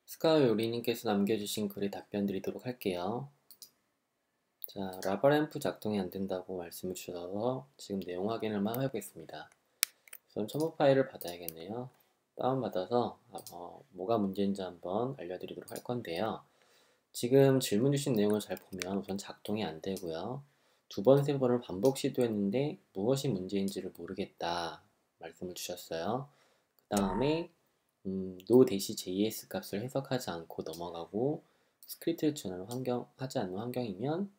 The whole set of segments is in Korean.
스카이 요리님께서 남겨주신 글에 답변 드리도록 할게요. 자, 라바램프 작동이 안 된다고 말씀을 주셔서 지금 내용 확인을 한번 해보겠습니다. 우선 첨부 파일을 받아야겠네요. 다운받아서 뭐가 문제인지 한번 알려드리도록 할 건데요. 지금 질문 주신 내용을 잘 보면 우선 작동이 안 되고요. 두 번, 세 번을 반복 시도했는데 무엇이 문제인지를 모르겠다 말씀을 주셨어요. 그 다음에 no-js 값을 해석하지 않고 넘어가고 스크립트를 하지 않는 환경이면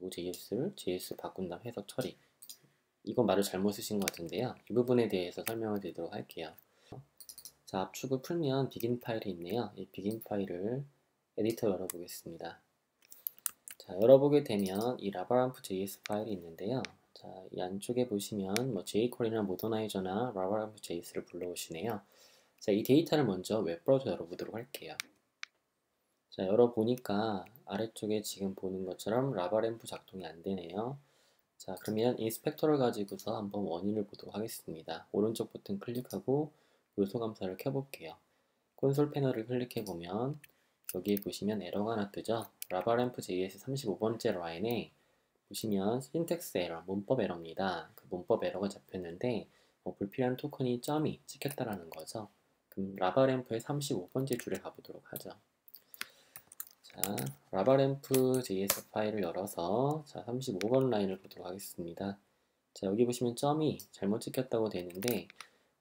no-js를 js 바꾼 다음 해석 처리. 이건 말을 잘못 쓰신 것 같은데요. 이 부분에 대해서 설명을 드리도록 할게요. 자, 압축을 풀면 begin 파일이 있네요. 이 begin 파일을 에디터 열어보겠습니다. 자, 열어보게 되면 이 라바람프 js 파일이 있는데요. 자, 이 안쪽에 보시면 jQuery나 모더나이저나 라바람프 js를 불러오시네요. 자, 이 데이터를 먼저 웹브라우저 열어보도록 할게요. 자, 열어보니까 아래쪽에 지금 보는 것처럼 라바램프 작동이 안 되네요. 자, 그러면 인스펙터를 가지고서 한번 원인을 보도록 하겠습니다. 오른쪽 버튼 클릭하고 요소 감사를 켜볼게요. 콘솔 패널을 클릭해보면 여기에 보시면 에러가 하나 뜨죠. 라바램프 JS 35번째 라인에 보시면 신텍스 에러, 문법 에러입니다. 그 문법 에러가 잡혔는데 불필요한 토큰이 점이 찍혔다라는 거죠. 그럼 라바램프의 35번째 줄에 가보도록 하죠. 자, 라바램프 JS 파일을 열어서 자, 35번 라인을 보도록 하겠습니다. 자, 여기 보시면 점이 잘못 찍혔다고 되는데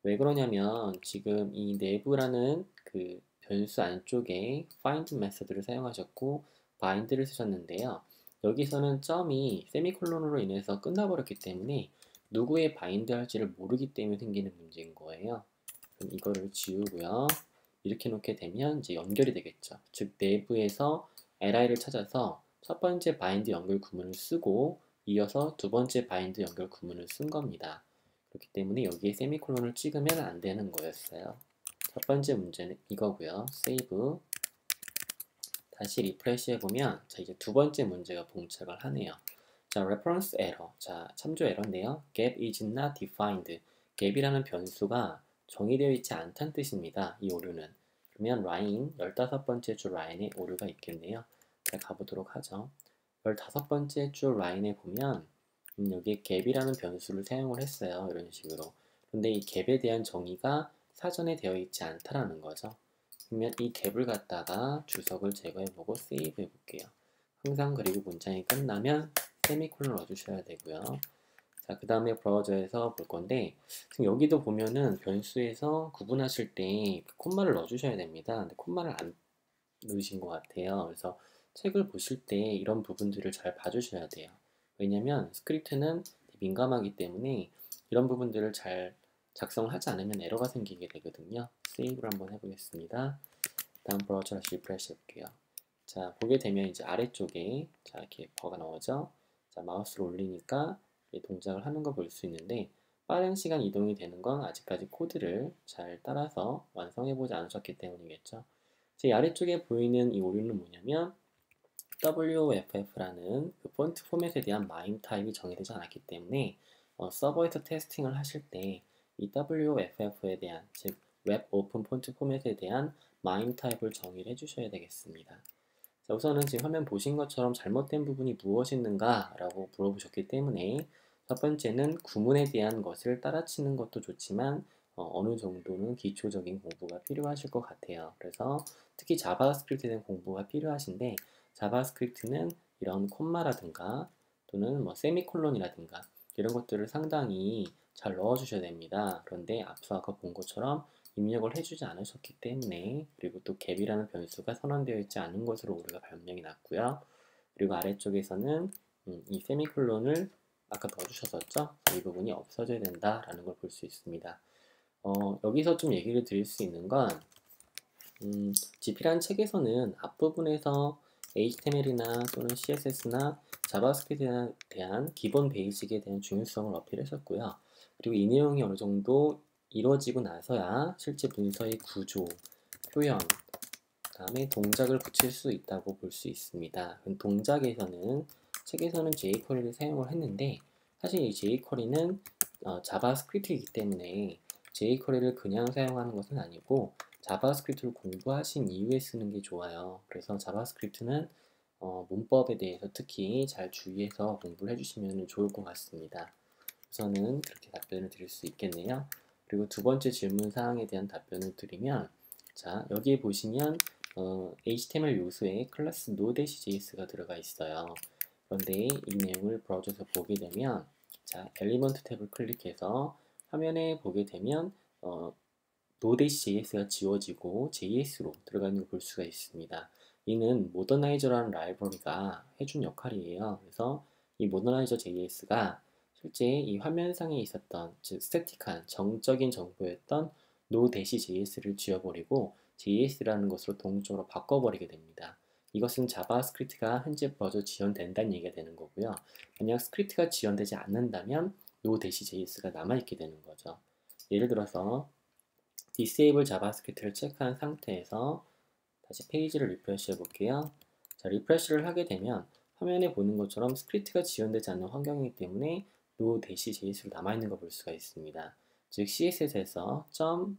왜 그러냐면 지금 이 neve라는 그 변수 안쪽에 find 메서드를 사용하셨고 bind를 쓰셨는데요. 여기서는 점이 세미콜론으로 인해서 끝나버렸기 때문에 누구에 bind 할지를 모르기 때문에 생기는 문제인 거예요. 그럼 이거를 지우고요. 이렇게 놓게 되면 이제 연결이 되겠죠. 즉 내부에서 li를 찾아서 첫 번째 바인드 연결 구문을 쓰고 이어서 두 번째 바인드 연결 구문을 쓴 겁니다. 그렇기 때문에 여기에 세미콜론을 찍으면 안 되는 거였어요. 첫 번째 문제는 이거고요. 세이브. 다시 리프레시 해보면 자, 이제 두 번째 문제가 봉착을 하네요. 자, reference error. 자, 참조 에러인데요. gap is not defined. gap이라는 변수가 정의되어 있지 않다는 뜻입니다. 이 오류는. 그러면 라인 15번째 줄 라인에 오류가 있겠네요. 자, 가보도록 하죠. 15번째 줄 라인에 보면 여기에 gap이라는 변수를 사용을 했어요. 이런 식으로. 근데 이 갭에 대한 정의가 사전에 되어 있지 않다라는 거죠. 그러면 이 갭을 갖다가 주석을 제거해보고 세이브 해볼게요. 항상 그리고 문장이 끝나면 세미콜론 넣어주셔야 되고요. 자, 그 다음에 브라우저에서 볼 건데 지금 여기도 보면은 변수에서 구분하실 때 콤마를 넣어주셔야 됩니다. 근데 콤마를 안 넣으신 것 같아요. 그래서 책을 보실 때 이런 부분들을 잘 봐주셔야 돼요. 왜냐면 스크립트는 민감하기 때문에 이런 부분들을 잘 작성하지 않으면 에러가 생기게 되거든요. 세이브를 한번 해보겠습니다. 다음 브라우저 다시 리프레시 해볼게요. 자, 보게 되면 이제 아래쪽에 자, 이렇게 버가 나오죠. 자, 마우스를 올리니까 동작을 하는 거 볼 수 있는데 빠른 시간 이동이 되는 건 아직까지 코드를 잘 따라서 완성해보지 않으셨기 때문이겠죠. 제 아래쪽에 보이는 이 오류는 뭐냐면 WFF라는 그 폰트 포맷에 대한 마임 타입이 정의되지 않았기 때문에 서버에서 테스팅을 하실 때 이 WFF에 대한 즉 웹 오픈 폰트 포맷에 대한 마임 타입을 정의를 해주셔야 되겠습니다. 자, 우선은 지금 화면 보신 것처럼 잘못된 부분이 무엇인가 라고 물어보셨기 때문에 첫 번째는 구문에 대한 것을 따라치는 것도 좋지만 어느 정도는 기초적인 공부가 필요하실 것 같아요. 그래서 특히 자바스크립트에 대한 공부가 필요하신데 자바스크립트는 이런 콤마라든가 또는 세미콜론이라든가 이런 것들을 상당히 잘 넣어주셔야 됩니다. 그런데 앞서 아까 본 것처럼 입력을 해주지 않으셨기 때문에 그리고 또 갭이라는 변수가 선언되어 있지 않은 것으로 오류가 변명이 났고요. 그리고 아래쪽에서는 이 세미콜론을 아까 넣어주셨었죠? 이 부분이 없어져야 된다라는 걸 볼 수 있습니다. 여기서 좀 얘기를 드릴 수 있는 건 GP라는 책에서는 앞부분에서 HTML이나 또는 CSS나 자바스크립트에 대한 기본 베이직에 대한 중요성을 어필했었고요. 그리고 이 내용이 어느 정도 이루어지고 나서야 실제 문서의 구조, 표현, 다음에 동작을 붙일 수 있다고 볼 수 있습니다. 동작에서는 책에서는 jQuery를 사용을 했는데 사실 이 jQuery는 자바스크립트이기 때문에 jQuery를 그냥 사용하는 것은 아니고 자바스크립트를 공부하신 이후에 쓰는 게 좋아요. 그래서 자바스크립트는 문법에 대해서 특히 잘 주의해서 공부를 해주시면 좋을 것 같습니다. 우선은 그렇게 답변을 드릴 수 있겠네요. 그리고 두 번째 질문 사항에 대한 답변을 드리면, 자, 여기에 보시면 HTML 요소에 클래스 Node.js가 들어가 있어요. 그런데 이 내용을 브라우저에서 보게 되면, 자, 엘리먼트 탭을 클릭해서 화면에 보게 되면 Node.js가 지워지고 JS로 들어가 있는 걸 볼 수가 있습니다. 이는 모더나이저라는 라이브러리가 해준 역할이에요. 그래서 이 모더나이저 JS가 실제 이 화면상에 있었던, 즉 스태틱한 정적인 정보였던 Node.js를 지워버리고 JS라는 것으로 동적으로 바꿔버리게 됩니다. 이것은 자바스크립트가 현재 브라우저 지원된다는 얘기가 되는 거고요. 만약 스크립트가 지원되지 않는다면 Node.js가 남아있게 되는 거죠. 예를 들어서 Disable 자바스크립트를 체크한 상태에서 다시 페이지를 리프레시 해볼게요. 자, 리프레시를 하게 되면 화면에 보는 것처럼 스크립트가 지원되지 않는 환경이기 때문에 no-js로 남아있는 걸 볼 수가 있습니다. 즉 CSS에서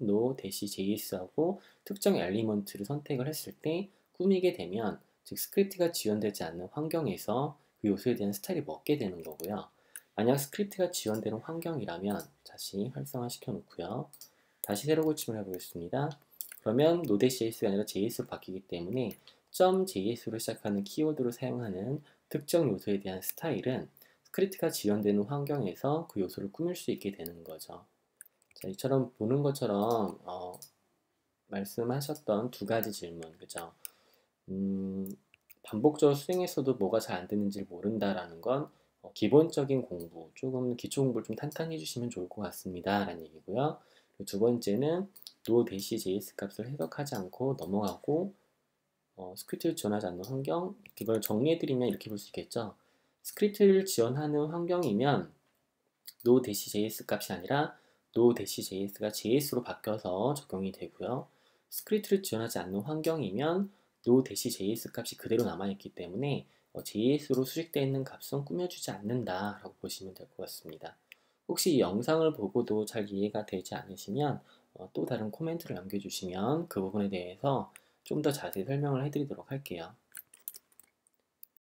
.no-js하고 특정 엘리먼트를 선택을 했을 때 꾸미게 되면, 즉 스크립트가 지원되지 않는 환경에서 그 요소에 대한 스타일이 먹게 되는 거고요. 만약 스크립트가 지원되는 환경이라면 다시 활성화시켜 놓고요. 다시 새로 고침을 해보겠습니다. 그러면 Node.js가 아니라 JS로 바뀌기 때문에 .js로 시작하는 키워드로 사용하는 특정 요소에 대한 스타일은 스크립트가 지원되는 환경에서 그 요소를 꾸밀 수 있게 되는 거죠. 자, 이처럼 보는 것처럼 말씀하셨던 두 가지 질문, 그죠? 반복적으로 수행했어도 뭐가 잘 안 되는지 모른다라는 건 기본적인 공부, 조금 기초 공부를 좀 탄탄히 해주시면 좋을 것 같습니다. 라는 얘기고요. 두 번째는 no-js 값을 해석하지 않고 넘어가고 스크립트를 지원하지 않는 환경, 이걸 정리해드리면 이렇게 볼 수 있겠죠. 스크립트를 지원하는 환경이면 no-js 값이 아니라 no-js가 js로 바뀌어서 적용이 되고요. 스크립트를 지원하지 않는 환경이면 no-js 값이 그대로 남아있기 때문에 JS로 수식되어 있는 값은 꾸며주지 않는다라고 보시면 될 것 같습니다. 혹시 이 영상을 보고도 잘 이해가 되지 않으시면 또 다른 코멘트를 남겨주시면 그 부분에 대해서 좀 더 자세히 설명을 해드리도록 할게요.